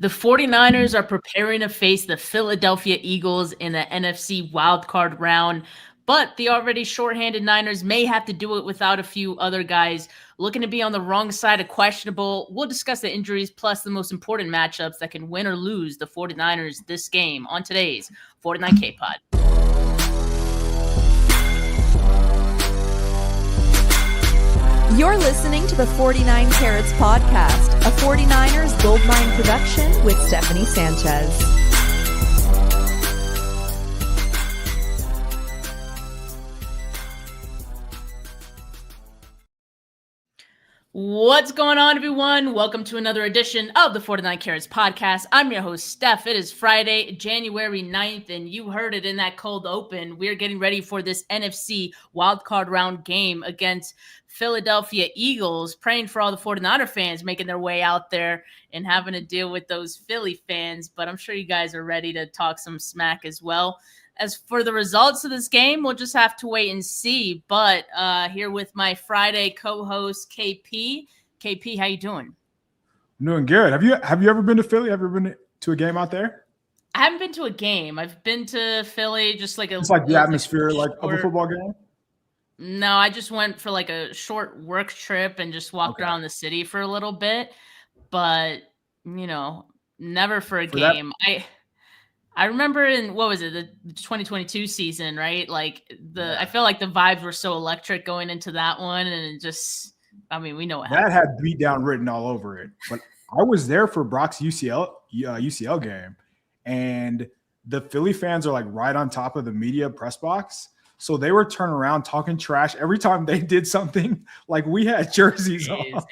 The 49ers are preparing to face the Philadelphia Eagles in the NFC wildcard round, but the already shorthanded Niners may have to do it without a few other guys looking to be on the wrong side of questionable. We'll discuss the injuries plus the most important matchups that can win or lose the 49ers this game on today's 49K Pod. You're listening to the 49 Carats podcast, a 49ers Goldmine production with Stephanie Sanchez. What's going on, everyone? Welcome to another edition of the 49 Carats podcast. I'm your host, Steph. It is Friday, January 9th, and you heard it in that cold open. We're getting ready for this NFC wildcard round game against Philadelphia Eagles, praying for all the 49er fans making their way out there and having to deal with those Philly fans. But I'm sure you guys are ready to talk some smack as well. As for the results of this game, we'll just have to wait and see. But here with my Friday co-host, KP. KP, how you doing? I'm doing good. Have you ever been to Philly? Have you ever been to a game out there? I haven't been to a game. I've been to Philly, just like it's like the atmosphere of a football game? No, I just went for like a short work trip and just walked around the city for a little bit. But, never for a game. I remember in, what was it, the 2022 season, right? I feel like the vibes were so electric going into that one, and it just, we know what happened. That had beat down written all over it. But I was there for Brock's UCL game, and the Philly fans are like right on top of the media press box. So they were turning around talking trash every time they did something. Like we had jerseys on.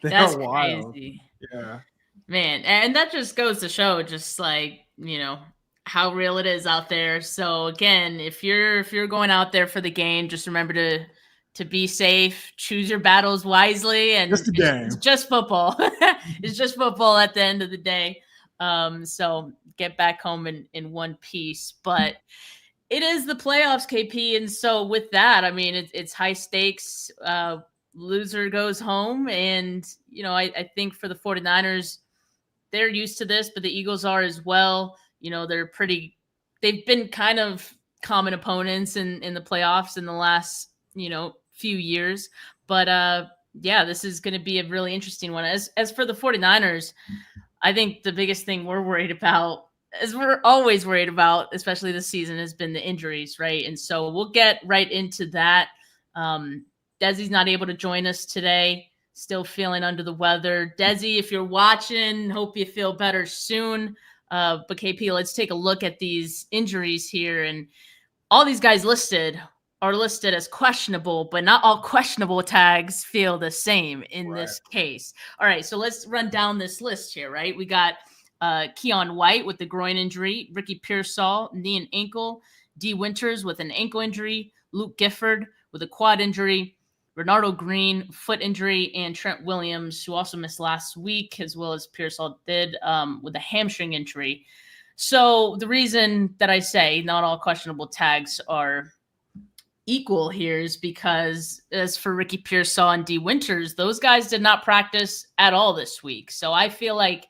That's crazy. Yeah. Man, and that just goes to show just like, how real it is out there. So again, if you're going out there for the game, just remember to be safe, choose your battles wisely, and just a game. It's just football. It's just football at the end of the day. So get back home in one piece. But it is the playoffs, KP, and so with that, it's high stakes. Loser goes home, and I think for the 49ers, they're used to this, but the Eagles are as well. They've been kind of common opponents in the playoffs in the last, few years. But this is going to be a really interesting one. As for the 49ers, I think the biggest thing we're worried about, as we're always worried about, especially this season, has been the injuries, right? And so we'll get right into that. Desi's not able to join us today. Still feeling under the weather. Desi, if you're watching, hope you feel better soon. But KP, let's take a look at these injuries here. And all these guys are listed as questionable, but not all questionable tags feel the same in this case. All right, so let's run down this list here, right? We got Keon White with the groin injury, Ricky Pearsall, knee and ankle, D. Winters with an ankle injury, Luke Gifford with a quad injury, Renardo Green, foot injury, and Trent Williams, who also missed last week, as well as Pearsall did, with a hamstring injury. So the reason that I say not all questionable tags are equal here is because, as for Ricky Pearsall and D. Winters, those guys did not practice at all this week. So I feel like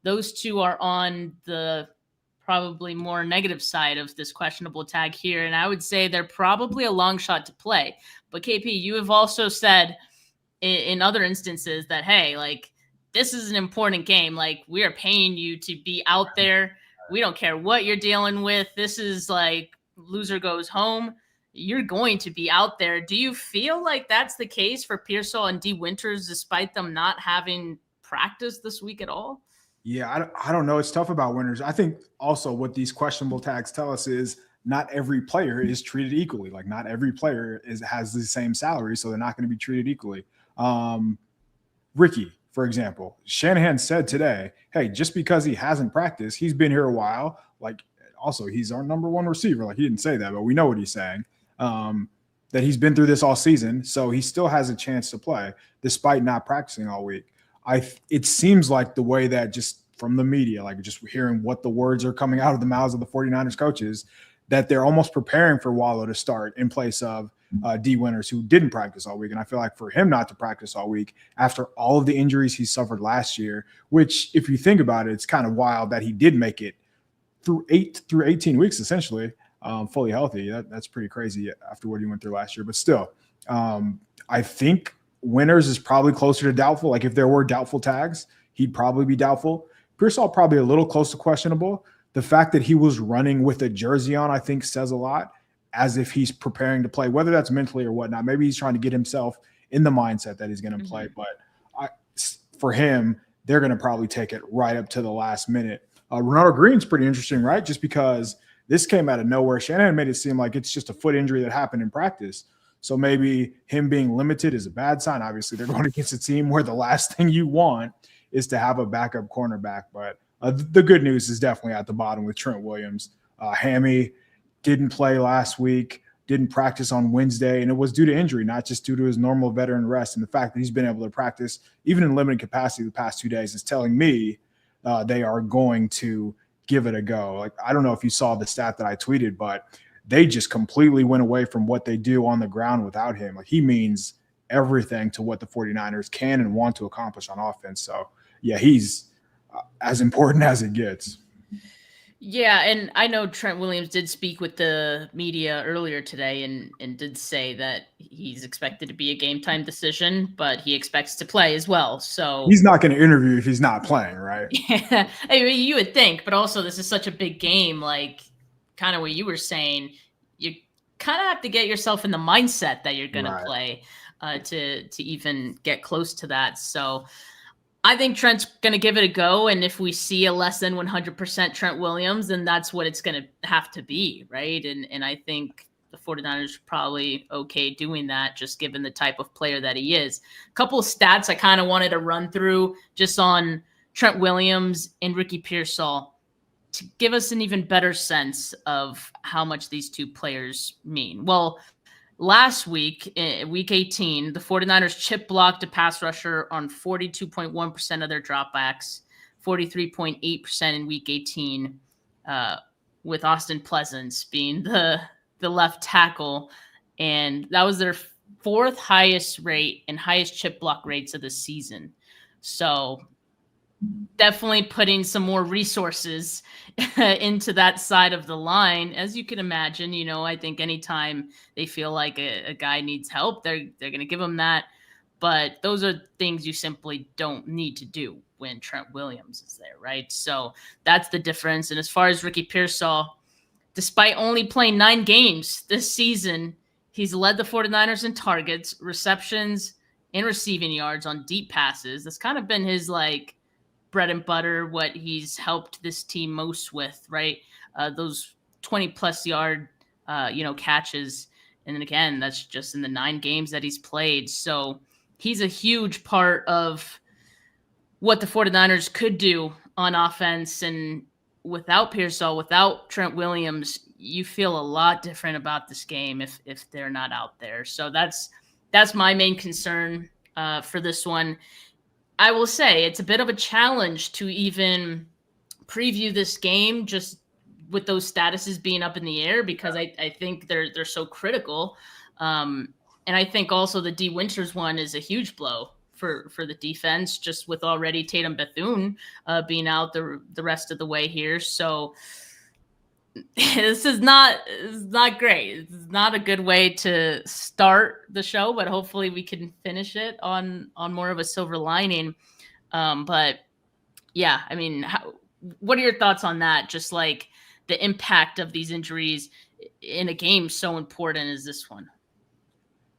those two are on the probably more negative side of this questionable tag here. And I would say they're probably a long shot to play. But KP, you have also said in other instances that, hey, this is an important game. We are paying you to be out there. We don't care what you're dealing with. This is loser goes home. You're going to be out there. Do you feel like that's the case for Pearsall and D. Winters, despite them not having practiced this week at all? Yeah, I don't know. It's tough about Winters. I think also what these questionable tags tell us is not every player is treated equally. Not every player has the same salary, so they're not going to be treated equally. Ricky, for example, Shanahan said today, hey, just because he hasn't practiced, he's been here a while. Also, he's our number one receiver. He didn't say that, but we know what he's saying. That he's been through this all season, so he still has a chance to play despite not practicing all week. It seems like the way that just from the media, just hearing what the words are coming out of the mouths of the 49ers coaches, that they're almost preparing for Wallow to start in place of D Winters, who didn't practice all week. And I feel like for him not to practice all week after all of the injuries he suffered last year, which if you think about it, it's kind of wild that he did make it through 18 weeks, essentially, fully healthy. That's pretty crazy after what he went through last year. But still, I think Winters is probably closer to doubtful. Like if there were doubtful tags, he'd probably be doubtful. Pearsall probably a little close to questionable. The fact that he was running with a jersey on, I think, says a lot, as if he's preparing to play, whether that's mentally or whatnot. Maybe he's trying to get himself in the mindset that he's going to play. But for him, they're going to probably take it right up to the last minute. Ronaldo Green's pretty interesting, right? Just because this came out of nowhere. Shanahan made it seem like it's just a foot injury that happened in practice. So maybe him being limited is a bad sign. Obviously, they're going against a team where the last thing you want is to have a backup cornerback. But the good news is definitely at the bottom with Trent Williams. Hammy didn't play last week, didn't practice on Wednesday, and it was due to injury, not just due to his normal veteran rest. And the fact that he's been able to practice, even in limited capacity the past 2 days, is telling me they are going to give it a go. Like, I don't know if you saw the stat that I tweeted, but they just completely went away from what they do on the ground without him. Like, he means everything to what the 49ers can and want to accomplish on offense. So, yeah, he's as important as it gets. Yeah, and I know Trent Williams did speak with the media earlier today and did say that he's expected to be a game time decision, but he expects to play as well. So he's not going to interview if he's not playing, right? Yeah, I mean, you would think, but also this is such a big game, like kind of what you were saying. You kind of have to get yourself in the mindset that you're going to play to even get close to that. So I think Trent's going to give it a go. And if we see a less than 100% Trent Williams, then that's what it's going to have to be, right? And I think the 49ers are probably okay doing that, just given the type of player that he is. A couple of stats I kind of wanted to run through just on Trent Williams and Ricky Pearsall to give us an even better sense of how much these two players mean. Well, last week, week 18, the 49ers chip blocked a pass rusher on 42.1% of their dropbacks, 43.8% in week 18, with Austin Pleasance being the left tackle. And that was their fourth highest rate and highest chip block rates of the season. So definitely putting some more resources into that side of the line. As you can imagine, you know, I think anytime they feel like a guy needs help, they're going to give him that. But those are things you simply don't need to do when Trent Williams is there, right? So that's the difference. And as far as Ricky Pearsall, despite only playing 9 games this season, he's led the 49ers in targets, receptions, and receiving yards on deep passes. That's kind of been his, like, bread and butter, what he's helped this team most with, right? Those 20-plus yard, catches. And then again, that's just in the 9 games that he's played. So he's a huge part of what the 49ers could do on offense. And without Pearsall, without Trent Williams, you feel a lot different about this game if they're not out there. So that's my main concern for this one. I will say it's a bit of a challenge to even preview this game just with those statuses being up in the air, because I think they're so critical. And I think also the D Winters one is a huge blow for the defense, just with already Tatum Bethune being out the rest of the way here. So this is not great. It's not a good way to start the show, but hopefully we can finish it on more of a silver lining. But yeah, I mean, what are your thoughts on that? Just like the impact of these injuries in a game so important as this one.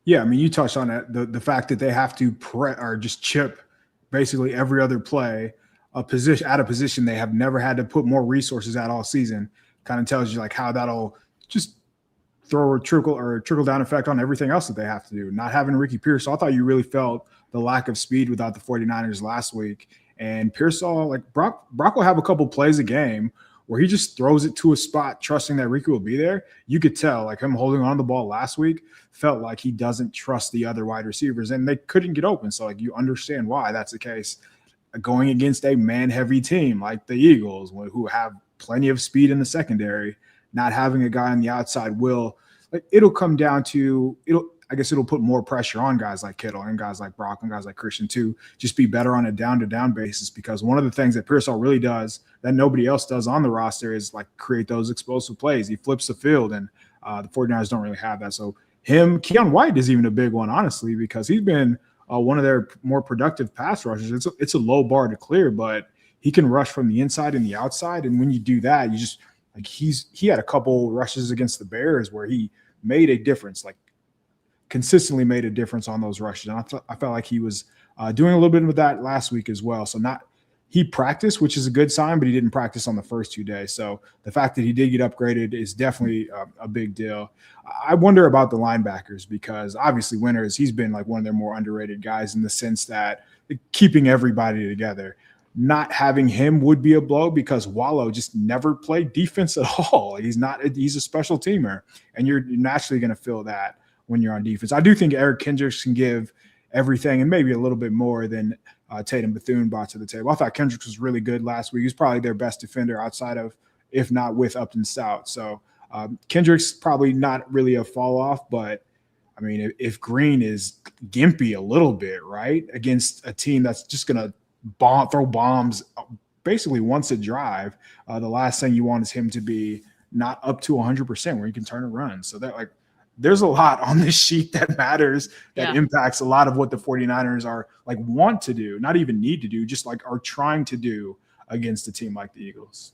Yeah, I mean, you touched on it. The fact that they have to or just chip basically every other play a position they have never had to put more resources at all season kind of tells you like how that'll just throw a trickle down effect on everything else that they have to do. Not having Ricky Pearsall, I thought you really felt the lack of speed without the 49ers last week. And Pearsall, like Brock will have a couple plays a game where he just throws it to a spot, trusting that Ricky will be there. You could tell, like him holding on the ball last week, felt like he doesn't trust the other wide receivers, and they couldn't get open. So like you understand why that's the case. Going against a man-heavy team like the Eagles, who have plenty of speed in the secondary, not having a guy on the outside will like it'll come down to I guess it'll put more pressure on guys like Kittle and guys like Brock and guys like Christian to just be better on a down-to-down basis, because one of the things that Pearsall really does that nobody else does on the roster is like create those explosive plays. He flips the field, and the 49ers don't really have that. So Keon White is even a big one, honestly, because he's been one of their more productive pass rushers. It's a low bar to clear, but he can rush from the inside and the outside. And when you do that, you just like he had a couple rushes against the Bears where he made a difference, like consistently made a difference on those rushes. And I felt like he was doing a little bit of that last week as well. So he practiced, which is a good sign, but he didn't practice on the first 2 days. So the fact that he did get upgraded is definitely a big deal. I wonder about the linebackers, because obviously Winters, he's been like one of their more underrated guys in the sense that keeping everybody together. Not having him would be a blow, because Wallow just never played defense at all. He's a special teamer, and you're naturally going to feel that when you're on defense. I do think Eric Kendricks can give everything and maybe a little bit more than Tatum Bethune brought to the table. I thought Kendricks was really good last week. He's probably their best defender outside of, if not with Upton Stout. So Kendricks probably not really a fall off, but I mean, if Green is gimpy a little bit, right, against a team that's just going to throw bombs basically once a drive, the last thing you want is him to be not up to 100% where he can turn and run. So that there's a lot on this sheet that matters, that impacts a lot of what the 49ers are like want to do, not even need to do, just like are trying to do against a team like the Eagles.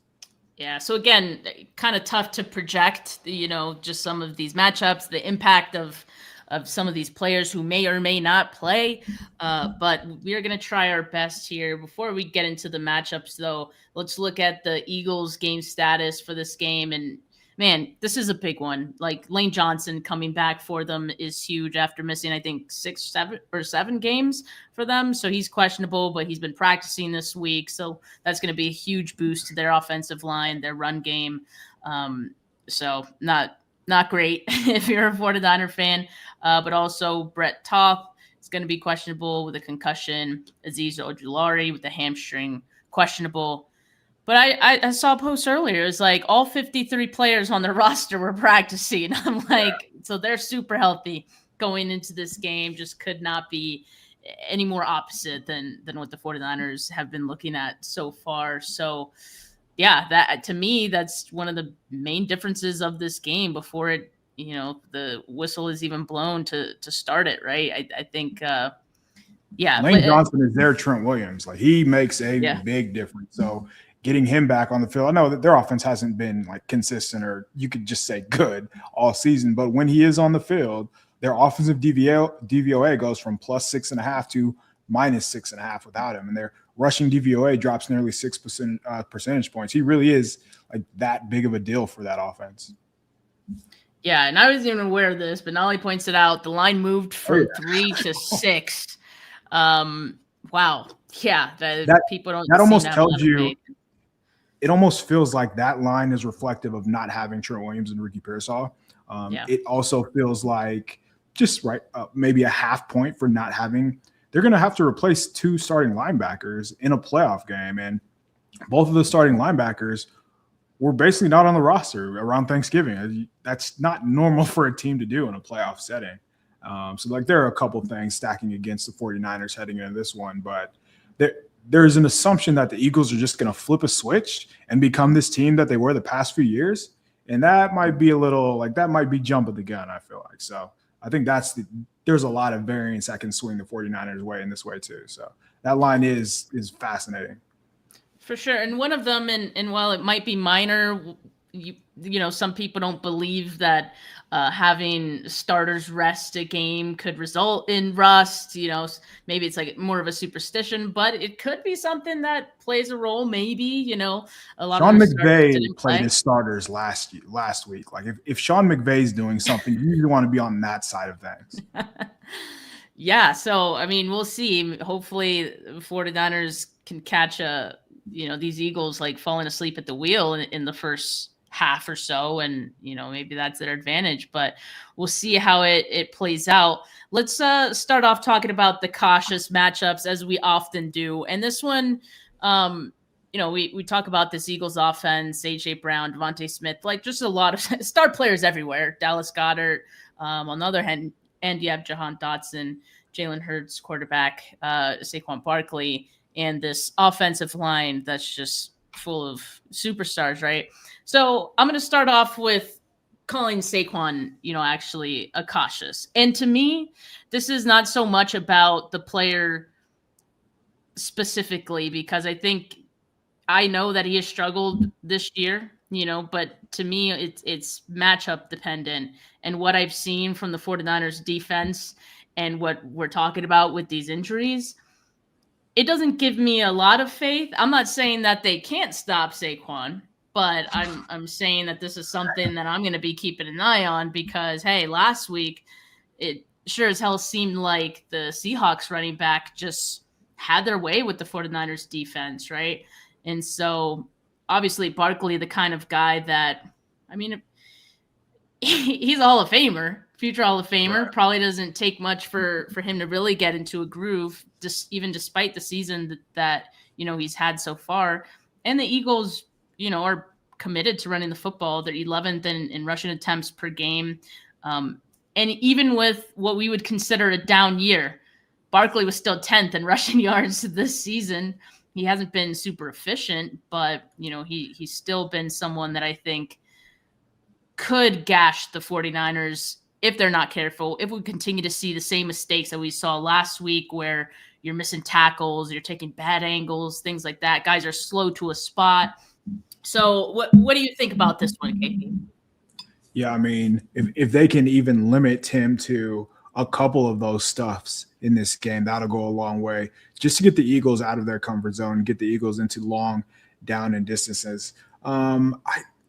Yeah. So again, kind of tough to project, just some of these matchups, the impact of some of these players who may or may not play. But we are going to try our best here. Before we get into the matchups, though, let's look at the Eagles game status for this game. And man, this is a big one. Like Lane Johnson coming back for them is huge after missing, I think, 7 games for them. So he's questionable, but he's been practicing this week. So that's going to be a huge boost to their offensive line, their run game. So not great if you're a 49er fan, but also Brett Toth is going to be questionable with a concussion. Azeez Ojulari with a hamstring, questionable. But I saw a post earlier. It's like all 53 players on the roster were practicing. I'm like, so they're super healthy going into this game. Just could not be any more opposite than what the 49ers have been looking at so far. So, yeah, that to me, that's one of the main differences of this game before it, the whistle is even blown to start it, right? I think, Lane Johnson is their Trent Williams. Like he makes a big difference. So getting him back on the field, I know that their offense hasn't been like consistent, or you could just say good all season, but when he is on the field, their offensive DVOA goes from plus 6.5 to minus 6.5 without him. And their rushing DVOA drops nearly 6 percentage points. He really is like that big of a deal for that offense. Yeah, and I wasn't even aware of this, but Nolly points it out. The line moved from 3 to 6. Wow. Yeah, that people don't. That almost tells you. It almost feels like that line is reflective of not having Trent Williams and Ricky Pearsall. It also feels like just maybe a half point for not having. They're going to have to replace 2 starting linebackers in a playoff game, and both of the starting linebackers were basically not on the roster around Thanksgiving. That's not normal for a team to do in a playoff setting. So there are a couple things stacking against the 49ers heading into this one, but there's an assumption that the Eagles are just going to flip a switch and become this team that they were the past few years. And that might be a little that might be jumping the gun, I feel like. So I think there's a lot of variance that can swing the 49ers way in this way too. So that line is fascinating. For sure. And one of them, and while it might be minor, some people don't believe that having starters rest a game could result in rust. Maybe it's like more of a superstition, but it could be something that plays a role. Maybe, a lot Sean of McVay played his starters last week. Like if Sean McVay's doing something, you usually want to be on that side of things. Yeah. So, I mean, we'll see. Hopefully the 49ers can catch these Eagles like falling asleep at the wheel in the first half or so, and maybe that's their advantage, but we'll see how it plays out. Let's start off talking about the cautious matchups, as we often do, and this one we talk about this Eagles offense, A.J. Brown, Devontae Smith, like just a lot of star players everywhere. Dallas Goedert. On the other hand, you have Jahan Dotson, Jalen Hurts, quarterback, Saquon Barkley, and this offensive line that's just full of superstars, right? So I'm going to start off with calling Saquon, actually a cautious. And to me, this is not so much about the player specifically, because I know that he has struggled this year, but to me, it's matchup dependent. And what I've seen from the 49ers defense and what we're talking about with these injuries, it doesn't give me a lot of faith. I'm not saying that they can't stop Saquon, but I'm saying that this is something that I'm going to be keeping an eye on because, hey, last week, it sure as hell seemed like the Seahawks running back just had their way with the 49ers defense, right? And so obviously Barkley, the kind of guy that, he's a Hall of Famer, future Hall of Famer. Right. Probably doesn't take much for him to really get into a groove, even despite the season that he's had so far. And the Eagles, are committed to running the football. They're 11th in rushing attempts per game. And even with what we would consider a down year, Barkley was still 10th in rushing yards this season. He hasn't been super efficient, but, he's still been someone that I think could gash the 49ers if they're not careful, if we continue to see the same mistakes that we saw last week where you're missing tackles, you're taking bad angles, things like that. Guys are slow to a spot. So what do you think about this one, KP? Yeah, if they can even limit him to a couple of those stuffs in this game, that'll go a long way just to get the Eagles out of their comfort zone, get the Eagles into long down and distances.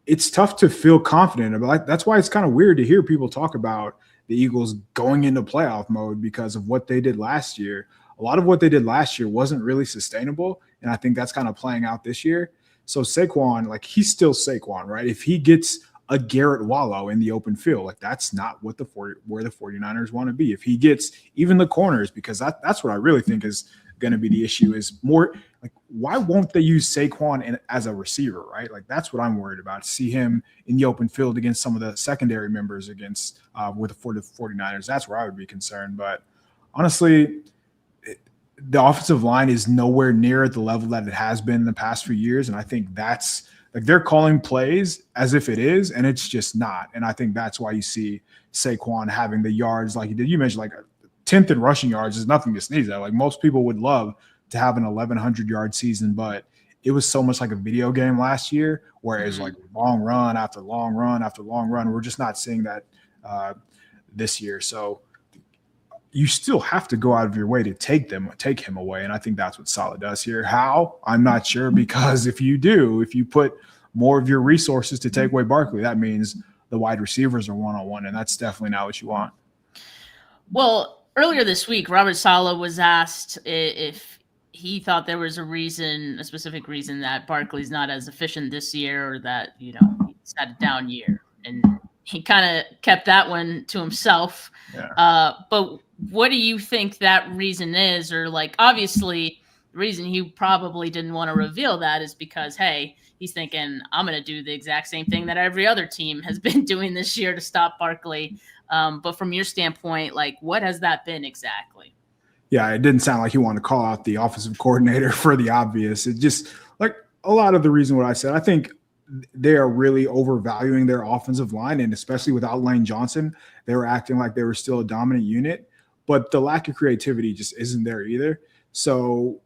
It's tough to feel confident about. That's why it's kind of weird to hear people talk about the Eagles going into playoff mode because of what they did last year. A lot of what they did last year wasn't really sustainable, and I think that's kind of playing out this year. So Saquon, he's still Saquon, right? If he gets a Garrett Wallow in the open field, that's not what where the 49ers want to be. If he gets even the corners, because that's what I really think is going to be the issue, is more why won't they use Saquon as a receiver, right? That's what I'm worried about. See him in the open field against some of the secondary members against for the 49ers. That's where I would be concerned. But honestly, the offensive line is nowhere near at the level that it has been in the past few years. And I think that's they're calling plays as if it is, and it's just not. And I think that's why you see Saquon having the yards like he did. You mentioned 10th in rushing yards is nothing to sneeze at. Most people would love to have an 1,100-yard season, but it was so much like a video game last year, whereas long run after long run after long run. We're just not seeing that this year. So you still have to go out of your way to take him away, and I think that's what Saleh does here. How? I'm not sure, because if you put more of your resources to take away Barkley, that means the wide receivers are one-on-one, and that's definitely not what you want. Well, earlier this week, Robert Saleh was asked if he thought there was a specific reason that Barkley's not as efficient this year, or that, he's had a down year. And he kind of kept that one to himself. Yeah. But what do you think that reason is? Or obviously the reason he probably didn't want to reveal that is because, hey, he's thinking, I'm going to do the exact same thing that every other team has been doing this year to stop Barkley. But from your standpoint, what has that been exactly? Yeah, it didn't sound like he wanted to call out the offensive coordinator for the obvious. It just a lot of the reason what I said, I think they are really overvaluing their offensive line, and especially without Lane Johnson, they were acting like they were still a dominant unit, but the lack of creativity just isn't there either. So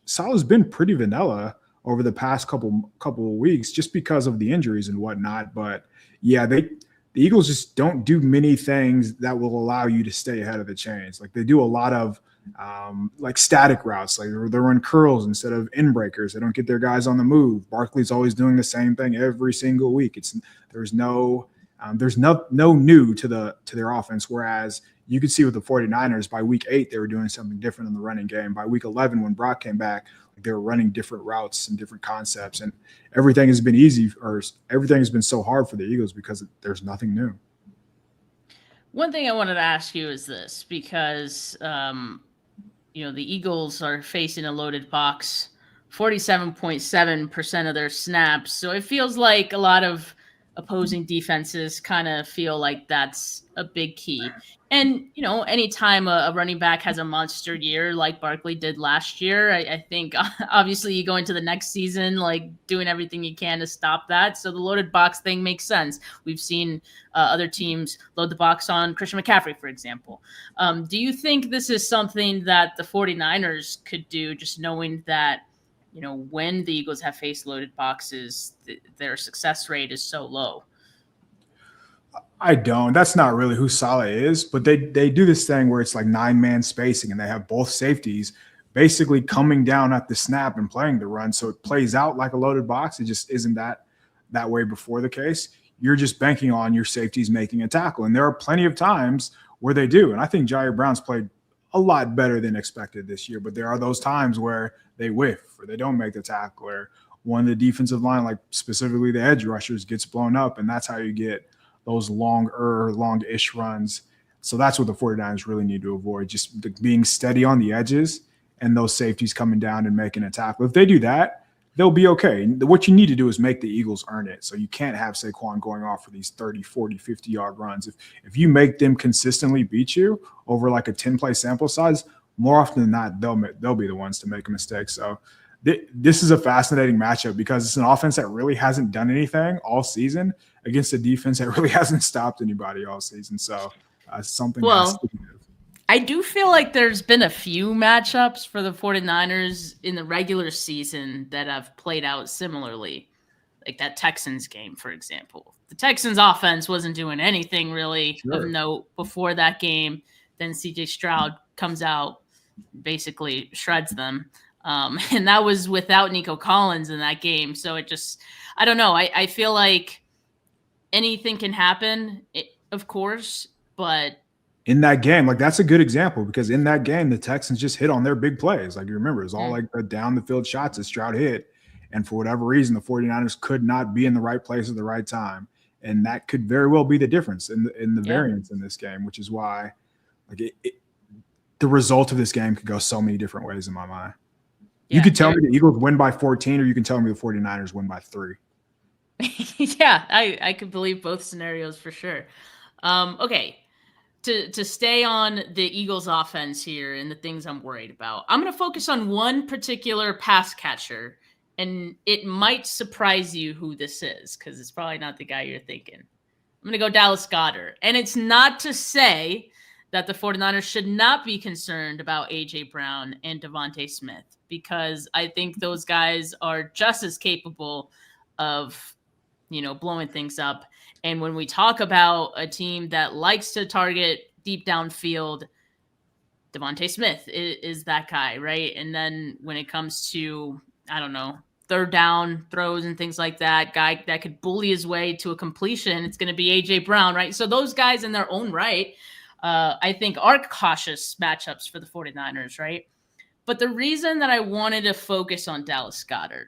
Saleh's been pretty vanilla over the past couple of weeks just because of the injuries and whatnot. But yeah, the Eagles just don't do many things that will allow you to stay ahead of the chains. They do a lot of static routes. They run curls instead of in breakers. They don't get their guys on the move. Barkley's always doing the same thing every single week. There's no new to their offense. Whereas you could see with the 49ers by week 8, they were doing something different in the running game. By week 11, when Brock came back, they were running different routes and different concepts, and everything has been easy, or everything has been so hard for the Eagles because there's nothing new. One thing I wanted to ask you is this, because the Eagles are facing a loaded box 47.7% of their snaps. So it feels like a lot of opposing defenses kind of feel like that's a big key. And, anytime a running back has a monster year like Barkley did last year, I think obviously you go into the next season like doing everything you can to stop that. So the loaded box thing makes sense. We've seen other teams load the box on Christian McCaffrey, for example. Do you think this is something that the 49ers could do, just knowing that, when the Eagles have faced loaded boxes, their success rate is so low? I don't. That's not really who Saleh is, but they do this thing where it's like 9-man spacing and they have both safeties basically coming down at the snap and playing the run. So it plays out like a loaded box. It just isn't that way before the case. You're just banking on your safeties making a tackle. And there are plenty of times where they do. And I think Jair Brown's played a lot better than expected this year, but there are those times where they whiff or they don't make the tackle, or one of the defensive line, like specifically the edge rushers, gets blown up. And that's how you get those long-ish runs. So that's what the 49ers really need to avoid, just being steady on the edges and those safeties coming down and making a tackle. If they do that, they'll be okay. What you need to do is make the Eagles earn it. So you can't have Saquon going off for these 30, 40, 50-yard runs. If you make them consistently beat you over like a 10-play sample size, more often than not, they'll be the ones to make a mistake. So this is a fascinating matchup because it's an offense that really hasn't done anything all season against a defense that really hasn't stopped anybody all season. So something. Well, I do feel like there's been a few matchups for the 49ers in the regular season that have played out similarly, like that Texans game, for example. The Texans offense wasn't doing anything really of note before that game. Then CJ Stroud comes out, basically shreds them. And that was without Nico Collins in that game. So it just, I don't know. I feel like anything can happen, of course, but in that game, like that's a good example because in that game, the Texans just hit on their big plays. Like you remember, it was all like the down the field shots that Stroud hit. And for whatever reason, the 49ers could not be in the right place at the right time. And that could very well be the difference in the variance in this game, which is why like the result of this game could go so many different ways in my mind. You could tell me the Eagles win by 14, or you can tell me the 49ers win by 3. Yeah, I could believe both scenarios for sure. Okay, to stay on the Eagles offense here and the things I'm worried about, I'm going to focus on one particular pass catcher, and it might surprise you who this is because it's probably not the guy you're thinking. I'm going to go Dallas Goedert, and it's not to say that the 49ers should not be concerned about A.J. Brown and Devontae Smith, because I think those guys are just as capable of, blowing things up. And when we talk about a team that likes to target deep downfield, Devontae Smith is that guy, right? And then when it comes to, I don't know, third down throws and things like that, guy that could bully his way to a completion, it's going to be A.J. Brown, right? So those guys in their own right, I think are cautious matchups for the 49ers, right? But the reason that I wanted to focus on Dallas Goedert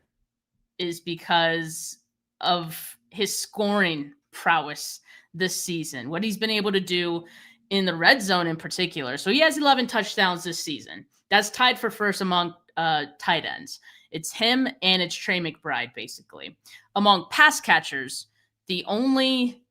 is because of his scoring prowess this season, what he's been able to do in the red zone in particular. So he has 11 touchdowns this season. That's tied for first among tight ends. It's him and it's Trey McBride, basically. Among pass catchers, the only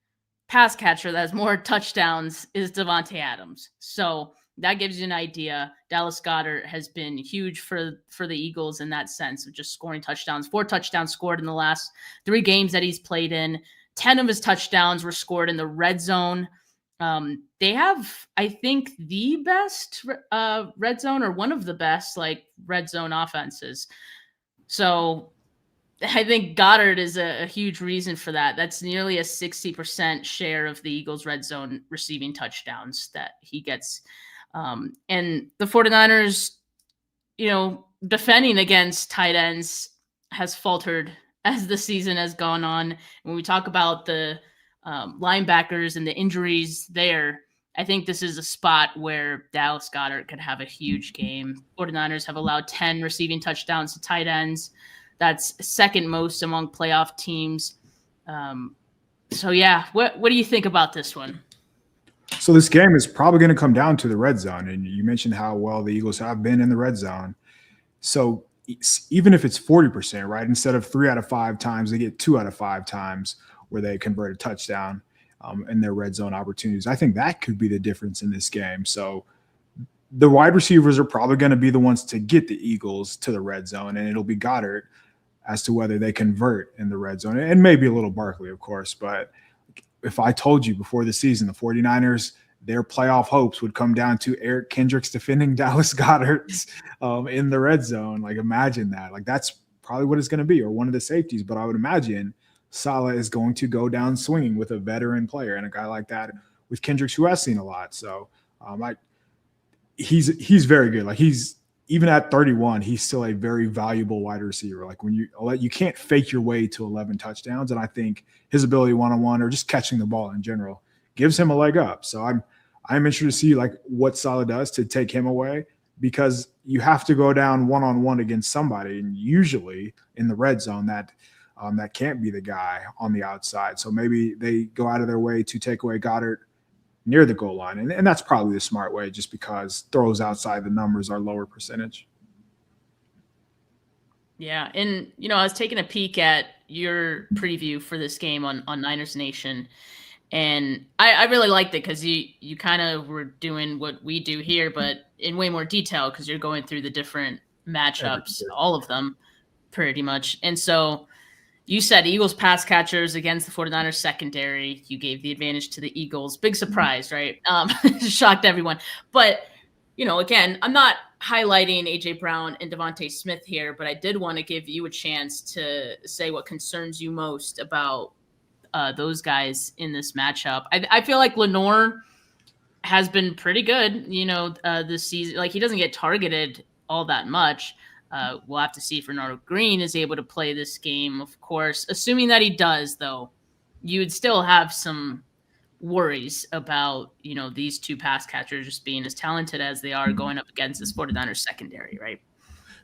pass catcher that has more touchdowns is Devontae Adams. So that gives you an idea. Dallas Goedert has been huge for the Eagles in that sense of just scoring touchdowns. 4 touchdowns scored in the last 3 games that he's played in. 10 of his touchdowns were scored in the red zone. They have, I think, the best red zone, or one of the best red zone offenses. So I think Goddard is a huge reason for that. That's nearly a 60% share of the Eagles' red zone receiving touchdowns that he gets. And the 49ers, defending against tight ends has faltered as the season has gone on. When we talk about the linebackers and the injuries there, I think this is a spot where Dallas Goedert could have a huge game. 49ers have allowed 10 receiving touchdowns to tight ends. That's second most among playoff teams. So yeah, what do you think about this one? So this game is probably going to come down to the red zone. And you mentioned how well the Eagles have been in the red zone. So even if it's 40%, right? Instead of 3 out of 5 times, they get 2 out of 5 times where they convert a touchdown in their red zone opportunities. I think that could be the difference in this game. So the wide receivers are probably going to be the ones to get the Eagles to the red zone, and it'll be Goddard as to whether they convert in the red zone, and maybe a little Barkley, of course. But if I told you before the season, the 49ers, their playoff hopes would come down to Eric Kendricks defending Dallas Goedert in the red zone, like imagine that. Like that's probably what it's going to be, or one of the safeties. But I would imagine Saleh is going to go down swinging with a veteran player and a guy like that with Kendricks, who has seen a lot. So he's very good. Like he's even at 31, he's still a very valuable wide receiver. Like when you can't fake your way to 11 touchdowns, and I think his ability one-on-one or just catching the ball in general gives him a leg up. So I'm interested to see like what Saleh does to take him away, because you have to go down one-on-one against somebody, and usually in the red zone that can't be the guy on the outside. So maybe they go out of their way to take away Goddard near the goal line. And that's probably the smart way, just because throws outside the numbers are lower percentage. Yeah. And, I was taking a peek at your preview for this game on Niners Nation, and I really liked it because you kind of were doing what we do here, but in way more detail, because you're going through the different matchups, all of them pretty much. And so you said Eagles pass catchers against the 49ers secondary. You gave the advantage to the Eagles. Big surprise, right? Shocked everyone. But, again, I'm not highlighting A.J. Brown and Devontae Smith here, but I did want to give you a chance to say what concerns you most about those guys in this matchup. I feel like Lenore has been pretty good, this season. Like, he doesn't get targeted all that much. We'll have to see if Renardo Green is able to play this game, of course. Assuming that he does, though, you would still have some worries about, these two pass catchers just being as talented as they are going up against this 49ers secondary, right?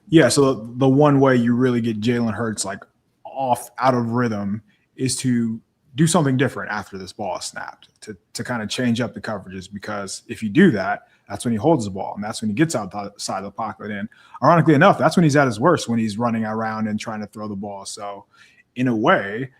Yeah, so the one way you really get Jalen Hurts like out of rhythm is to do something different after this ball is snapped, to kind of change up the coverages, because if you do that, that's when he holds the ball, and that's when he gets outside of the pocket. And ironically enough, that's when he's at his worst, when he's running around and trying to throw the ball. So in a way,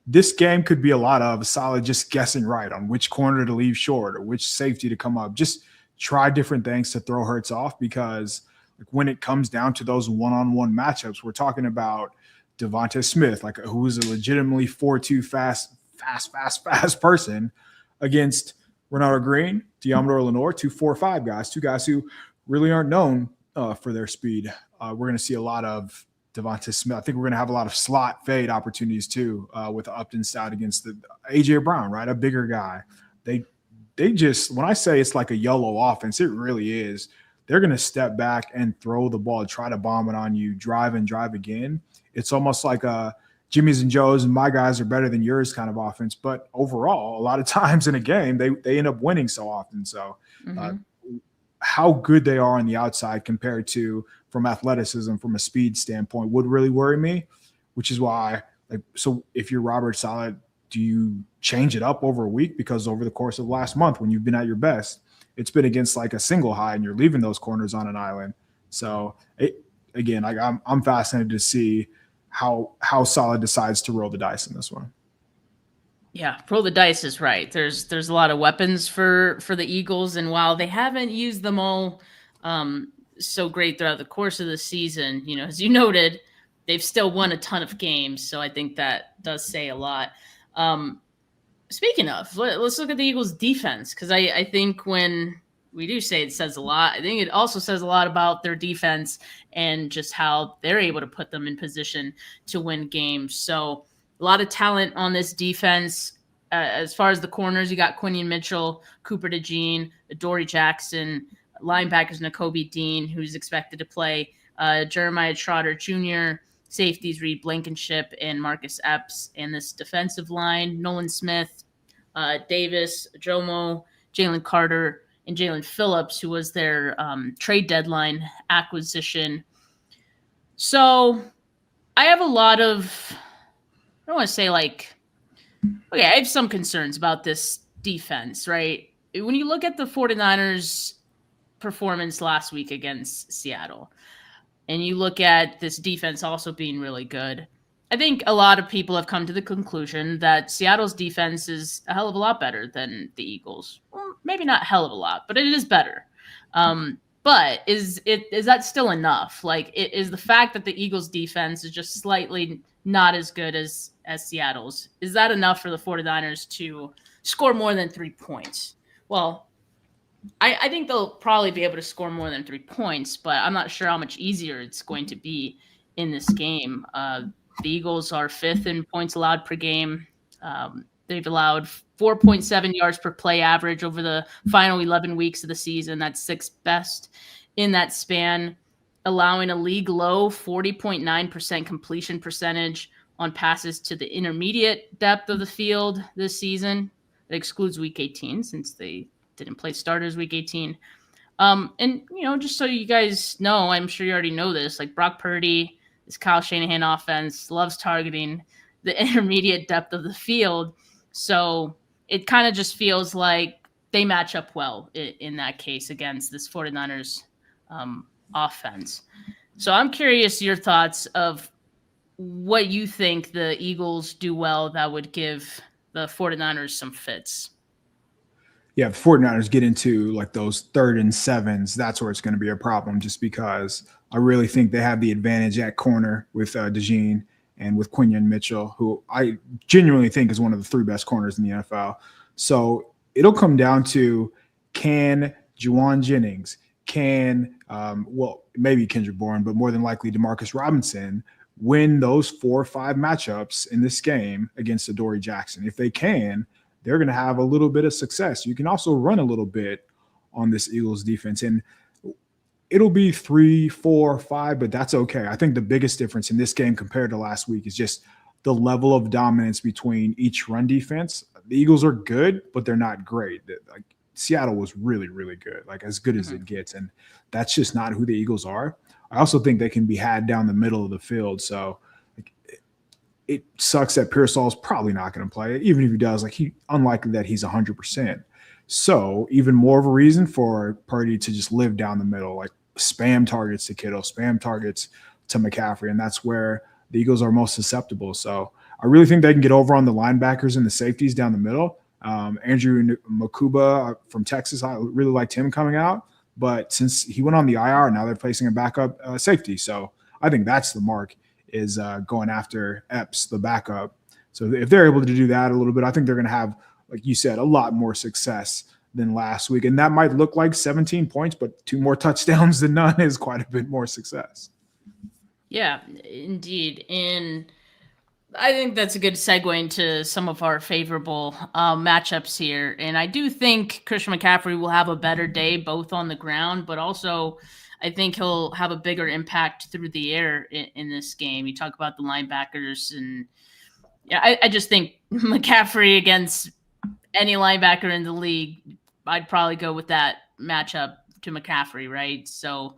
this game could be a lot of Saleh just guessing right on which corner to leave short or which safety to come up. Just try different things to throw Hurts off, because when it comes down to those one-on-one matchups, we're talking about Devontae Smith, like who's a legitimately 4.2 fast person, against Renardo Green, Deommodore Lenoir, 2.45 guys, two guys who really aren't known for their speed. We're going to see a lot of Devontae Smith. I think we're going to have a lot of slot fade opportunities too, with Upton Stout against the A.J. Brown, right? A bigger guy. They just, when I say it's like a YOLO offense, it really is. They're going to step back and throw the ball, try to bomb it on you, drive and drive again. It's almost like a Jimmy's and Joe's and my guys are better than yours kind of offense. But overall, a lot of times in a game, they end up winning so often. So how good they are on the outside compared to from athleticism, from a speed standpoint, would really worry me, which is why, so if you're Robert Saleh, do you change it up over a week? Because over the course of last month, when you've been at your best, it's been against like a single high and you're leaving those corners on an island. So I'm fascinated to see how Saleh decides to roll the dice in this one. Yeah, roll the dice is right. There's a lot of weapons for the Eagles, and while they haven't used them all so great throughout the course of the season, as you noted, they've still won a ton of games. So I think that does say a lot. Speaking of, let's look at the Eagles' defense, because I think when we do say it says a lot, I think it also says a lot about their defense and just how they're able to put them in position to win games. So a lot of talent on this defense. As far as the corners, you got Quinion Mitchell, Cooper DeJean, Adoree Jackson, linebackers Nakobe Dean, who's expected to play, Jeremiah Trotter Jr., safeties Reed Blankenship and Marcus Epps, and this defensive line, Nolan Smith, Davis, Jomo, Jalen Carter, and Jalen Phillips, who was their trade deadline acquisition. So I have a lot of, I don't want to say I have some concerns about this defense, right? When you look at the 49ers performance last week against Seattle, and you look at this defense also being really good, I think a lot of people have come to the conclusion that Seattle's defense is a hell of a lot better than the Eagles. Well, maybe not hell of a lot, but it is better. But is that still enough? Like, is the fact that the Eagles defense is just slightly not as good as Seattle's, is that enough for the 49ers to score more than 3 points? Well, I think they'll probably be able to score more than 3 points, but I'm not sure how much easier it's going to be in this game. The Eagles are 5th in points allowed per game. They've allowed 4.7 yards per play average over the final 11 weeks of the season. That's 6th best in that span, allowing a league low 40.9% completion percentage on passes to the intermediate depth of the field this season. That excludes week 18 since they didn't play starters week 18. And, just so you guys know, I'm sure you already know this, like Brock Purdy, this Kyle Shanahan offense loves targeting the intermediate depth of the field. So it kind of just feels like they match up well in that case against this 49ers offense. So I'm curious your thoughts of what you think the Eagles do well that would give the 49ers some fits. Yeah, the 49ers get into like those 3rd and 7s, that's where it's going to be a problem, just because I really think they have the advantage at corner with DeJean and with Quinyon Mitchell, who I genuinely think is one of the 3 best corners in the NFL. So it'll come down to, can Juwan Jennings, maybe Kendrick Bourne, but more than likely DeMarcus Robinson win those 4 or 5 matchups in this game against Adoree Jackson? If they can, they're going to have a little bit of success. You can also run a little bit on this Eagles defense, and it'll be 3, 4, 5, but that's okay. I think the biggest difference in this game compared to last week is just the level of dominance between each run defense. The Eagles are good, but they're not great. Like, Seattle was really, really good, like as good as it gets, and that's just not who the Eagles are. I also think they can be had down the middle of the field. So it sucks that Pearsall is probably not going to play. Even if he does, unlikely that he's 100%. So even more of a reason for Purdy to just live down the middle, like spam targets to Kittle, spam targets to McCaffrey, and that's where the Eagles are most susceptible. So I really think they can get over on the linebackers and the safeties down the middle. Andrew Makuba from Texas, I really liked him coming out, but since he went on the IR, now they're placing a backup safety. So I think that's the mark, is going after Epps, the backup. So if they're able to do that a little bit, I think they're going to have, like you said, a lot more success than last week. And that might look like 17 points, but 2 more touchdowns than none is quite a bit more success. Yeah, indeed. And I think that's a good segue into some of our favorable matchups here. And I do think Christian McCaffrey will have a better day, both on the ground, but also I think he'll have a bigger impact through the air in this game. You talk about the linebackers, and I just think McCaffrey against any linebacker in the league, I'd probably go with that matchup to McCaffrey, right? So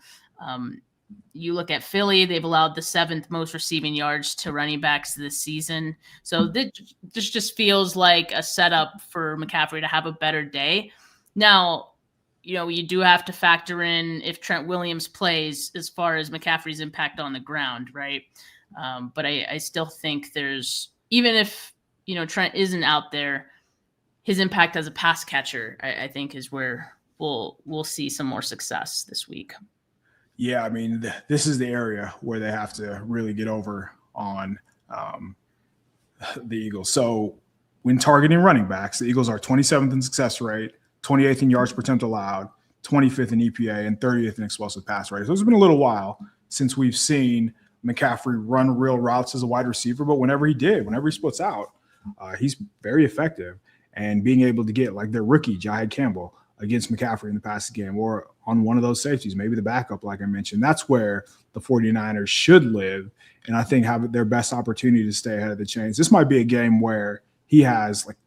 you look at Philly, they've allowed the 7th most receiving yards to running backs this season. So this just feels like a setup for McCaffrey to have a better day. Now, you do have to factor in if Trent Williams plays as far as McCaffrey's impact on the ground, right? But I still think even if, Trent isn't out there, his impact as a pass catcher, I think, is where we'll see some more success this week. Yeah, I mean, this is the area where they have to really get over on the Eagles. So when targeting running backs, the Eagles are 27th in success rate, 28th in yards per attempt allowed, 25th in EPA, and 30th in explosive pass rate. So it's been a little while since we've seen McCaffrey run real routes as a wide receiver, but whenever he splits out, he's very effective. And being able to get like their rookie, Jahid Campbell, against McCaffrey in the passing game, or on one of those safeties, maybe the backup, like I mentioned, that's where the 49ers should live, and I think have their best opportunity to stay ahead of the chains. This might be a game where he has like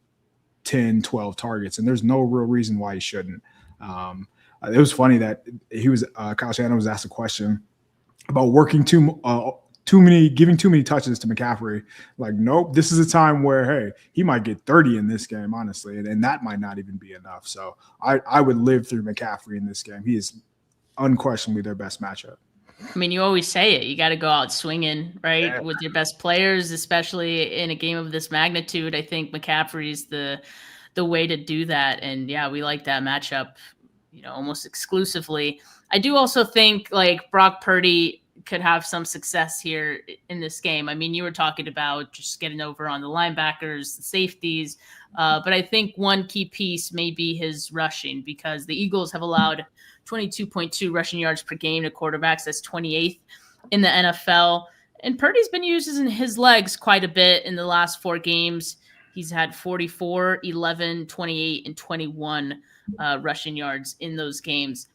10, 12 targets, and there's no real reason why he shouldn't. It was funny that Kyle Shanahan was asked a question about working giving too many touches to McCaffrey. Like, nope, this is a time where, hey, he might get 30 in this game, honestly, and that might not even be enough. So I would live through McCaffrey in this game. He is unquestionably their best matchup. I mean, you always say it. You got to go out swinging, right, Yeah. with your best players, especially in a game of this magnitude. I think McCaffrey's the way to do that. And yeah, we like that matchup, almost exclusively. I do also think like Brock Purdy could have some success here in this game. I mean, you were talking about just getting over on the linebackers, the safeties, but I think one key piece may be his rushing, because the Eagles have allowed 22.2 rushing yards per game to quarterbacks. That's 28th in the NFL. And Purdy's been using his legs quite a bit in the last 4 games. He's had 44, 11, 28, and 21 rushing yards in those games.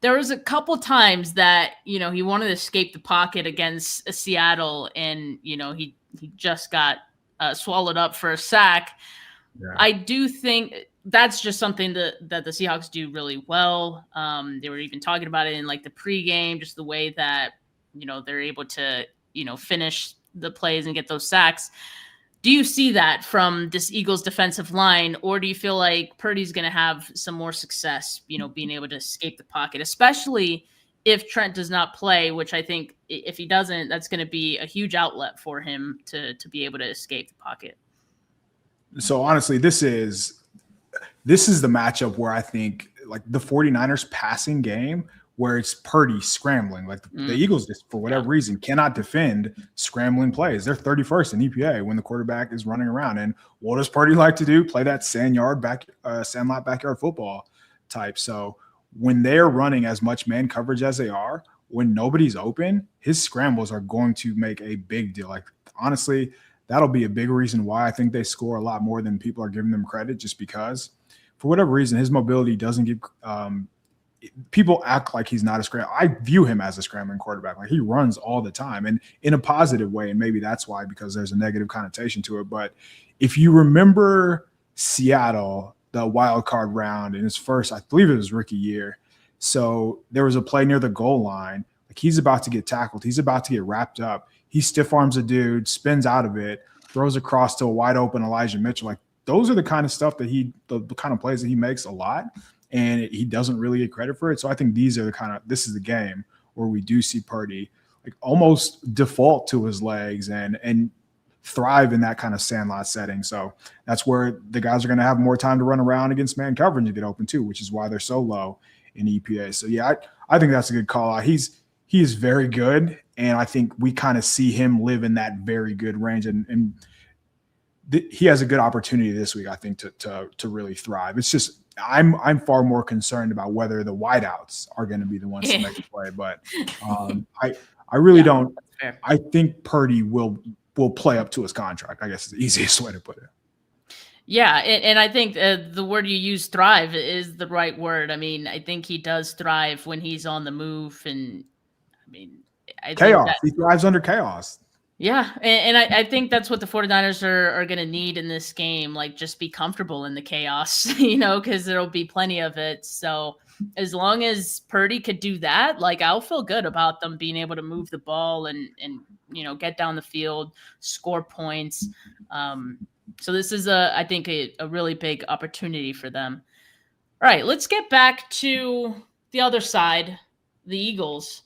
There was a couple times that, he wanted to escape the pocket against Seattle, and, he just got swallowed up for a sack. Yeah. I do think that's just something that the Seahawks do really well. They were even talking about it in like the pregame, just the way that, they're able to, finish the plays and get those sacks. Do you see that from this Eagles defensive line, or do you feel like Purdy's going to have some more success, being able to escape the pocket, especially if Trent does not play, which I think if he doesn't, that's going to be a huge outlet for him to be able to escape the pocket. So honestly, this is the matchup where I think like the 49ers passing game, where it's Purdy scrambling. Like the Eagles, just for whatever reason, cannot defend scrambling plays. They're 31st in EPA when the quarterback is running around. And what does Purdy like to do? Play that sandlot backyard football type. So when they're running as much man coverage as they are, when nobody's open, his scrambles are going to make a big deal. Like honestly, that'll be a big reason why I think they score a lot more than people are giving them credit, just because for whatever reason, his mobility doesn't give people act like he's not a scrambler. I view him as a scrambling quarterback. Like he runs all the time, and in a positive way. And maybe that's why, because there's a negative connotation to it. But if you remember Seattle, the wild card round in his first, I believe it was rookie year. So there was a play near the goal line. Like he's about to get tackled. He's about to get wrapped up. He stiff arms a dude, spins out of it, throws across to a wide open Elijah Mitchell. Like those are the kind of stuff that the kind of plays that he makes a lot. And he doesn't really get credit for it. So I think this is the game where we do see Purdy like almost default to his legs and thrive in that kind of sandlot setting. So that's where the guys are going to have more time to run around against man coverage and get open too, which is why they're so low in EPA. So yeah, I think that's a good call out. He is very good. And I think we kind of see him live in that very good range. And he has a good opportunity this week, I think, to really thrive. It's just, I'm far more concerned about whether the wideouts are going to be the ones to make a play. But I really don't. I think Purdy will play up to his contract, I guess is the easiest way to put it. Yeah, and I think the word you use, thrive, is the right word. I mean, I think he does thrive when he's on the move. And I mean, chaos. He thrives under chaos. Yeah, and I think that's what the 49ers are going to need in this game, like just be comfortable in the chaos, because there'll be plenty of it. So as long as Purdy could do that, like I'll feel good about them being able to move the ball and get down the field, score points. So this is, I think, a really big opportunity for them. All right, let's get back to the other side, the Eagles.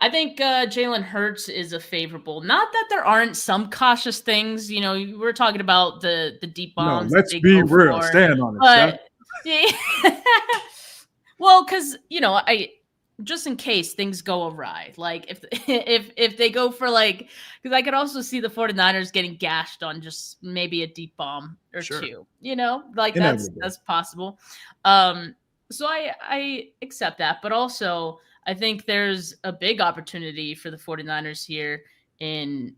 I think Jalen Hurts is a favorable. Not that there aren't some cautious things. We're talking about the deep bombs. No, let's be real. Stand on it. But, well, because I just in case things go awry. Like if they go for because I could also see the 49ers getting gashed on just maybe a deep bomb or two. That's possible. So I accept that, but also I think there's a big opportunity for the 49ers here in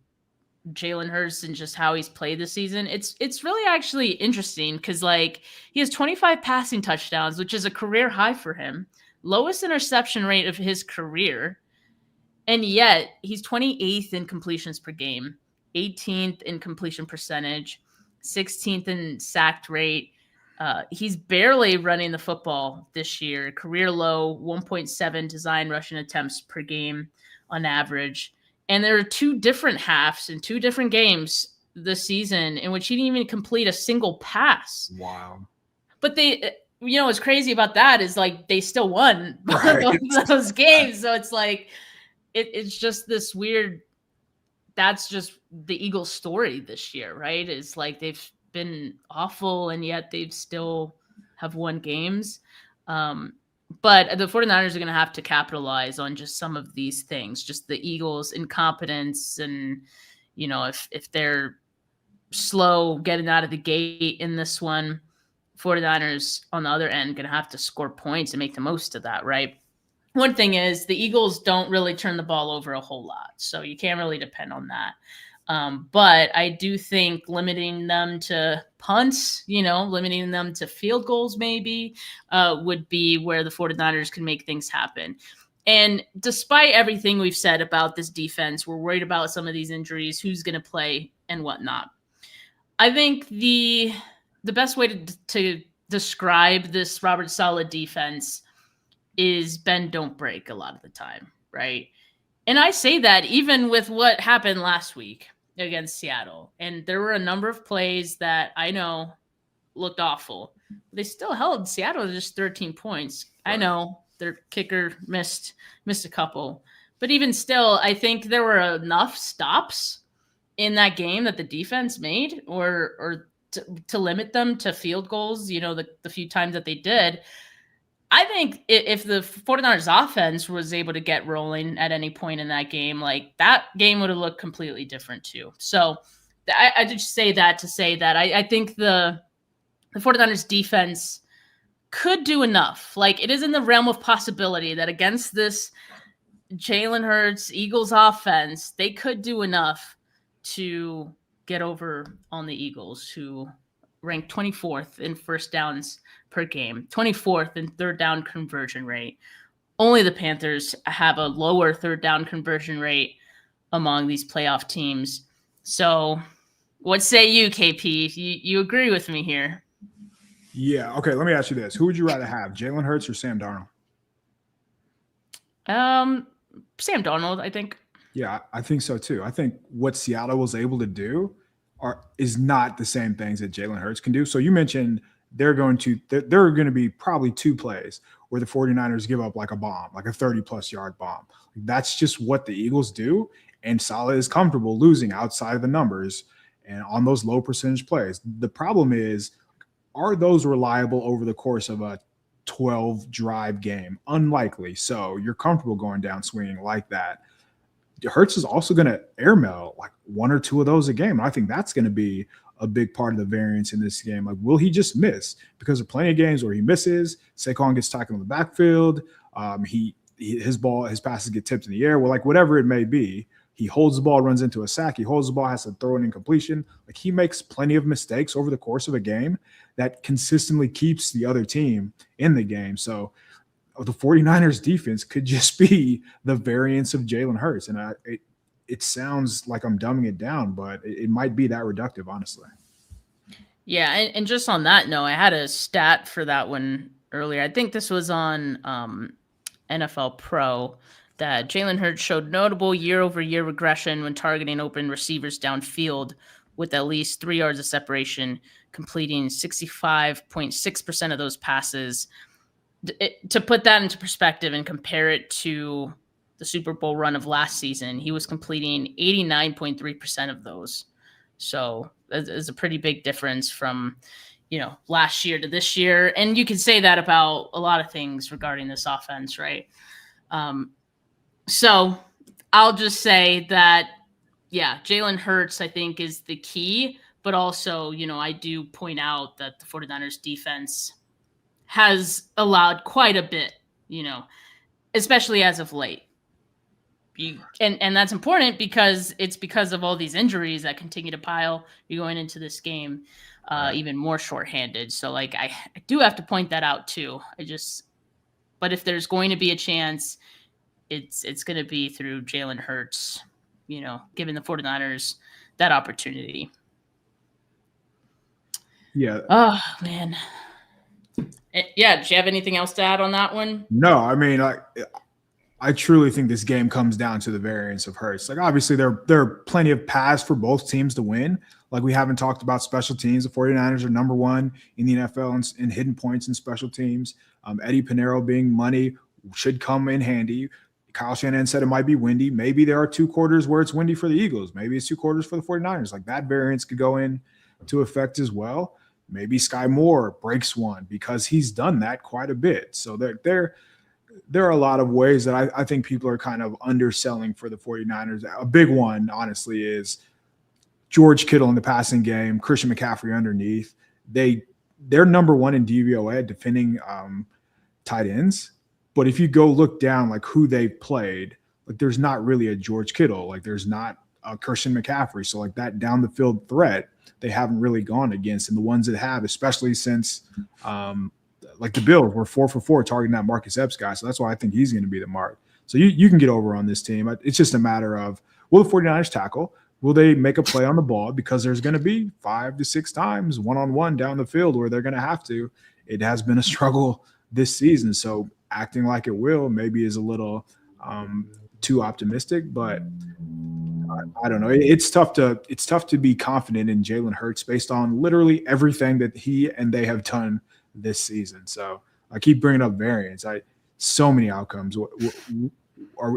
Jalen Hurts and just how he's played this season. It's really actually interesting because he has 25 passing touchdowns, which is a career high for him, lowest interception rate of his career. And yet he's 28th in completions per game, 18th in completion percentage, 16th in sacked rate. He's barely running the football this year. Career low, 1.7 design rushing attempts per game on average. And there are 2 different halves in 2 different games this season in which he didn't even complete a single pass. Wow. But what's crazy about that is they still won both of those games. So it's it's just this weird, that's just the Eagles story this year, right? It's like they've been awful and yet they've still have won games. But the 49ers are going to have to capitalize on just some of these things, just the Eagles' incompetence. And, if they're slow getting out of the gate in this one, 49ers on the other end going to have to score points and make the most of that, right? One thing is the Eagles don't really turn the ball over a whole lot, so you can't really depend on that. But I do think limiting them to punts, limiting them to field goals maybe would be where the 49ers can make things happen. And despite everything we've said about this defense, we're worried about some of these injuries, who's going to play and whatnot. I think the best way to describe this Robert Saleh defense is bend, don't break a lot of the time, right? And I say that even with what happened last week against Seattle. And there were a number of plays that I know looked awful. They still held Seattle to just 13 points. Right. I know their kicker missed a couple. But even still, I think there were enough stops in that game that the defense made or to limit them to field goals, the few times that they did. I think if the 49ers offense was able to get rolling at any point in that game, like that game would have looked completely different too. So I just say that to say that I think the 49ers defense could do enough. Like it is in the realm of possibility that against this Jalen Hurts Eagles offense, they could do enough to get over on the Eagles, who ranked 24th in first downs per game, 24th in third down conversion rate. Only the Panthers have a lower third down conversion rate among these playoff teams. So what say you, KP? You agree with me here? Yeah. Okay. Let me ask you this. Who would you rather have, Jalen Hurts or Sam Darnold? Sam Darnold, I think. Yeah, I think so too. I think what Seattle was able to do is not the same things that Jalen Hurts can do. So you mentioned there are going to be probably two plays where the 49ers give up like a bomb, like a 30-plus yard bomb. That's just what the Eagles do, and Saleh is comfortable losing outside of the numbers and on those low percentage plays. The problem is, are those reliable over the course of a 12-drive game? Unlikely. So you're comfortable going down swinging like that. Hurts is also going to airmail like one or two of those a game. And I think that's going to be a big part of the variance in this game. Like, will he just miss? Because there are plenty of games where he misses. Saquon gets tackled in the backfield. His passes get tipped in the air. Well, like whatever it may be, he holds the ball, runs into a sack. He holds the ball, has to throw it in completion. Like he makes plenty of mistakes over the course of a game that consistently keeps the other team in the game. So the 49ers defense could just be the variance of Jalen Hurts. And it sounds like I'm dumbing it down, but it might be that reductive, honestly. Yeah, and just on that note, I had a stat for that one earlier. I think this was on NFL Pro, that Jalen Hurts showed notable year-over-year regression when targeting open receivers downfield with at least 3 yards of separation, completing 65.6% of those passes. To put that into perspective and compare it to the Super Bowl run of last season, he was completing 89.3% of those. So it's a pretty big difference from, last year to this year. And you can say that about a lot of things regarding this offense, right? So I'll just say that, yeah, Jalen Hurts, I think, is the key. But also, I do point out that the 49ers defense has allowed quite a bit, especially as of late. And that's important because it's because of all these injuries that continue to pile. You're going into this game even more shorthanded. So, like, I do have to point that out too. But if there's going to be a chance, it's going to be through Jalen Hurts, giving the 49ers that opportunity. Yeah. Oh, man. Yeah, do you have anything else to add on that one? No, I mean, I truly think this game comes down to the variance of Hurts. Like, obviously, there are plenty of paths for both teams to win. Like, we haven't talked about special teams. The 49ers are number one in the NFL in hidden points in special teams. Eddie Pinheiro being money should come in handy. Kyle Shanahan said it might be windy. Maybe there are 2 quarters where it's windy for the Eagles. Maybe it's 2 quarters for the 49ers. Like that variance could go into effect as well. Maybe Sky Moore breaks one because he's done that quite a bit. So there are a lot of ways that I think people are kind of underselling for the 49ers. A big one, honestly, is George Kittle in the passing game, Christian McCaffrey underneath. They're number 1 in DVOA at defending tight ends. But if you go look down like who they played, like there's not really a George Kittle, like there's not a Christian McCaffrey. So like that down the field threat, they haven't really gone against. And the ones that have, especially since like the Bills were 4 for 4 targeting that Marcus Epps guy. So that's why I think he's going to be the mark. So you can get over on this team. It's just a matter of, will the 49ers tackle? Will they make a play on the ball? Because there's going to be 5 to 6 times one-on-one down the field where they're going to have to. It has been a struggle this season. So acting like it will maybe is a little too optimistic, but I don't know. It's tough to be confident in Jalen Hurts based on literally everything that he and they have done this season. So I keep bringing up variance. So many outcomes.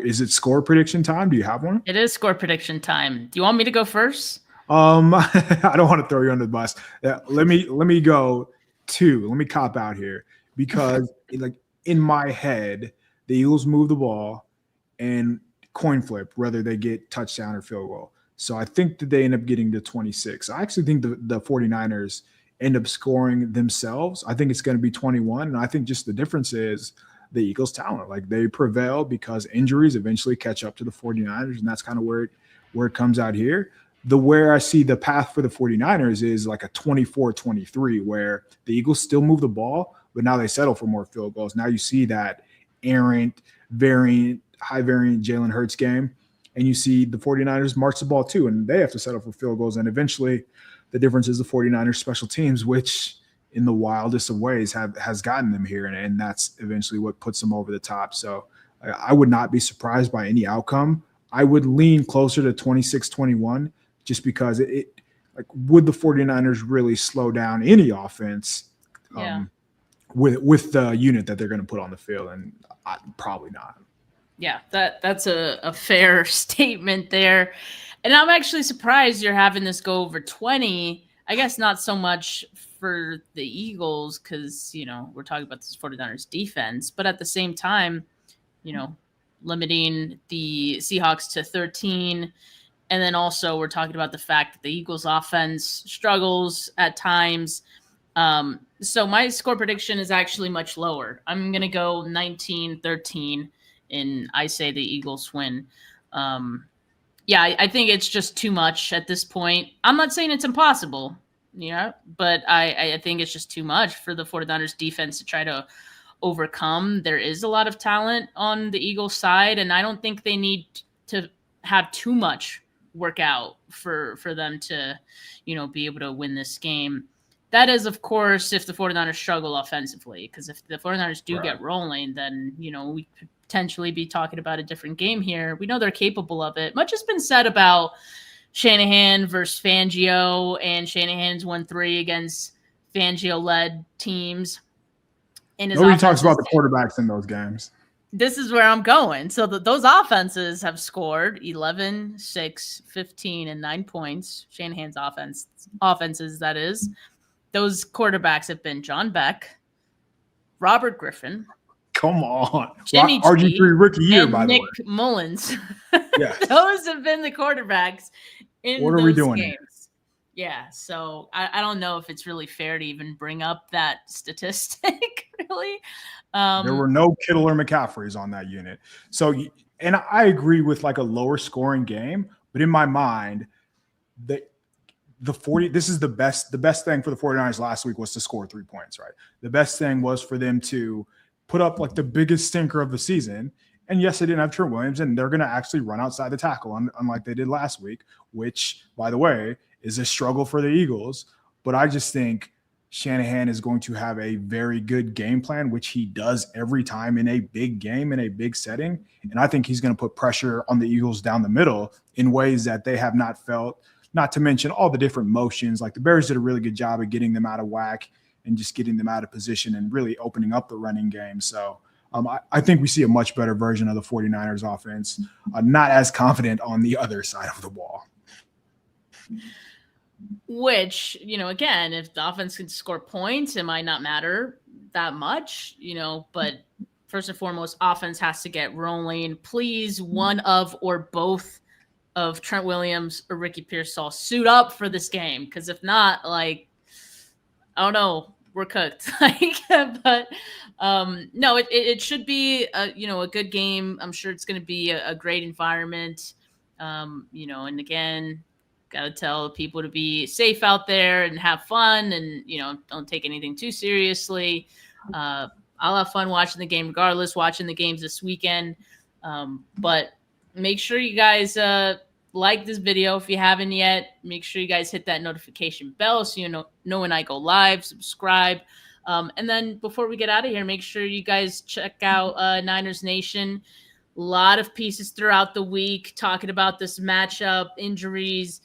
Is it score prediction time? Do you have one? It is score prediction time. Do you want me to go first? I don't want to throw you under the bus. Let me go 2. Let me cop out here because like in my head, the Eagles move the ball and coin flip whether they get touchdown or field goal. So I think that they end up getting to 26. I actually think the 49ers end up scoring themselves. I think it's going to be 21. And I think just the difference is the Eagles' talent. Like they prevail because injuries eventually catch up to the 49ers. And that's kind of where it comes out here. Where I see the path for the 49ers is like a 24-23 where the Eagles still move the ball, but now they settle for more field goals. Now you see that errant, high variant Jalen Hurts game, and you see the 49ers march the ball too, and they have to settle for field goals. And eventually the difference is the 49ers special teams, which in the wildest of ways has gotten them here. And that's eventually what puts them over the top. So I would not be surprised by any outcome. I would lean closer to 26-21 just because would the 49ers really slow down any offense with the unit that they're going to put on the field? And probably not. Yeah, that's a fair statement there. And I'm actually surprised you're having this go over 20. I guess not so much for the Eagles because, we're talking about this 49ers defense. But at the same time, limiting the Seahawks to 13. And then also we're talking about the fact that the Eagles offense struggles at times. So my score prediction is actually much lower. I'm going to go 19-13, and I say the Eagles win. I think it's just too much at this point. I'm not saying it's impossible, but I think it's just too much for the 49ers defense to try to overcome. There is a lot of talent on the Eagles side, and I don't think they need to have too much workout for them to, be able to win this game. That is, of course, if the 49ers struggle offensively, because if the 49ers do get rolling, then, we could potentially be talking about a different game here. We know they're capable of it. Much has been said about Shanahan versus Fangio, and Shanahan's won 3 against Fangio-led teams. Nobody talks about the quarterbacks in those games. This is where I'm going. So those offenses have scored 11, 6, 15, and 9 points. Shanahan's offenses, that is. Those quarterbacks have been John Beck, Robert Griffin. Come on. Jimmy G, RG3 rookie year, by the way. Nick Mullins. Yes. Those have been the quarterbacks in what are those we doing games. Here? Yeah, so I don't know if it's really fair to even bring up that statistic, really. There were no Kittle or McCaffreys on that unit. So, and I agree with like a lower scoring game, but in my mind, this is the best thing for the 49ers last week was to score 3 points, right? The best thing was for them to put up like the biggest stinker of the season. And yes, they didn't have Trent Williams, and they're going to actually run outside the tackle, unlike they did last week, which, by the way, is a struggle for the Eagles. But I just think Shanahan is going to have a very good game plan, which he does every time in a big game, in a big setting. And I think he's going to put pressure on the Eagles down the middle in ways that they have not felt, not to mention all the different motions. Like the Bears did a really good job of getting them out of whack and just getting them out of position and really opening up the running game. So I think we see a much better version of the 49ers offense, not as confident on the other side of the ball. Which, again, if the offense can score points, it might not matter that much, but first and foremost, offense has to get rolling. Please, one of or both of Trent Williams or Ricky Pearsall suit up for this game. Because if not, I don't know, we're cooked. But no, it should be a good game. I'm sure it's going to be a great environment. And again, got to tell people to be safe out there and have fun, and don't take anything too seriously. I'll have fun watching the game regardless, watching the games this weekend. But make sure you guys like this video if you haven't yet. Make sure you guys hit that notification bell so you know when I go live. Subscribe. And then before we get out of here, make sure you guys check out Niners Nation. A lot of pieces throughout the week talking about this matchup, injuries,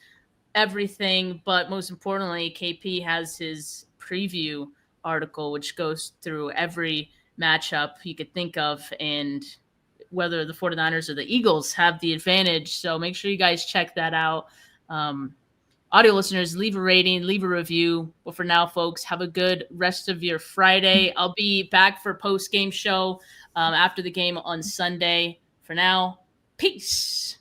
everything. But most importantly, KP has his preview article, which goes through every matchup you could think of and whether the 49ers or the Eagles have the advantage. So make sure you guys check that out. Audio listeners, leave a rating, leave a review. But for now, folks, have a good rest of your Friday. I'll be back for post-game show after the game on Sunday. For now, peace.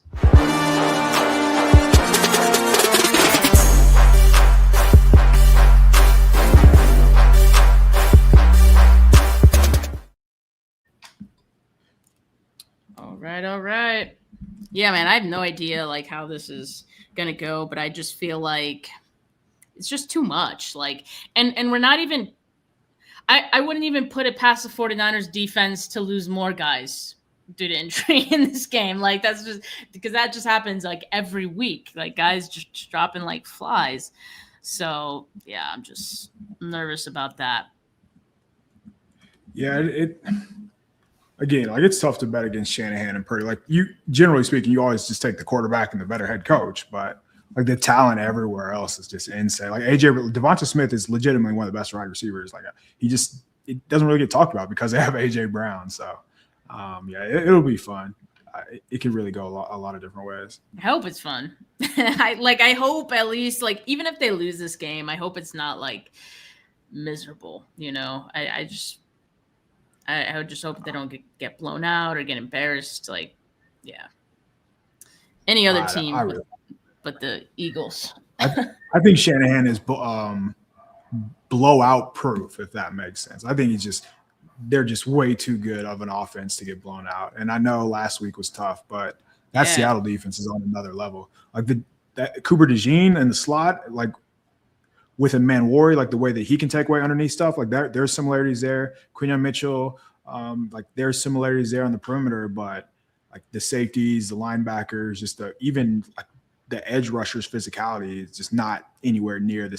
All right. Yeah, man, I have no idea how this is gonna go, but I just feel like it's just too much. And we're not even. I wouldn't even put it past the 49ers defense to lose more guys due to injury in this game. That's just because that just happens every week. Guys just dropping like flies. So yeah, I'm just nervous about that. Yeah, again, it's tough to bet against Shanahan and Purdy. You, generally speaking, you always just take the quarterback and the better head coach, but the talent everywhere else is just insane. Devonta Smith is legitimately one of the best wide receivers. It doesn't really get talked about because they have AJ Brown. So, it'll be fun. It can really go a lot of different ways. I hope it's fun. I hope at least even if they lose this game, I hope it's not miserable. I would just hope they don't get blown out or get embarrassed. Any other team but the Eagles. I think Shanahan is blowout proof, if that makes sense. I think they're just way too good of an offense to get blown out. And I know last week was tough, but that Seattle defense is on another level. That Cooper DeJean in the slot, with a man Warrior, the way that he can take away underneath stuff, there's similarities there. Quinyon Mitchell, there's similarities there on the perimeter, but the safeties, the linebackers, even the edge rushers' physicality is just not anywhere near the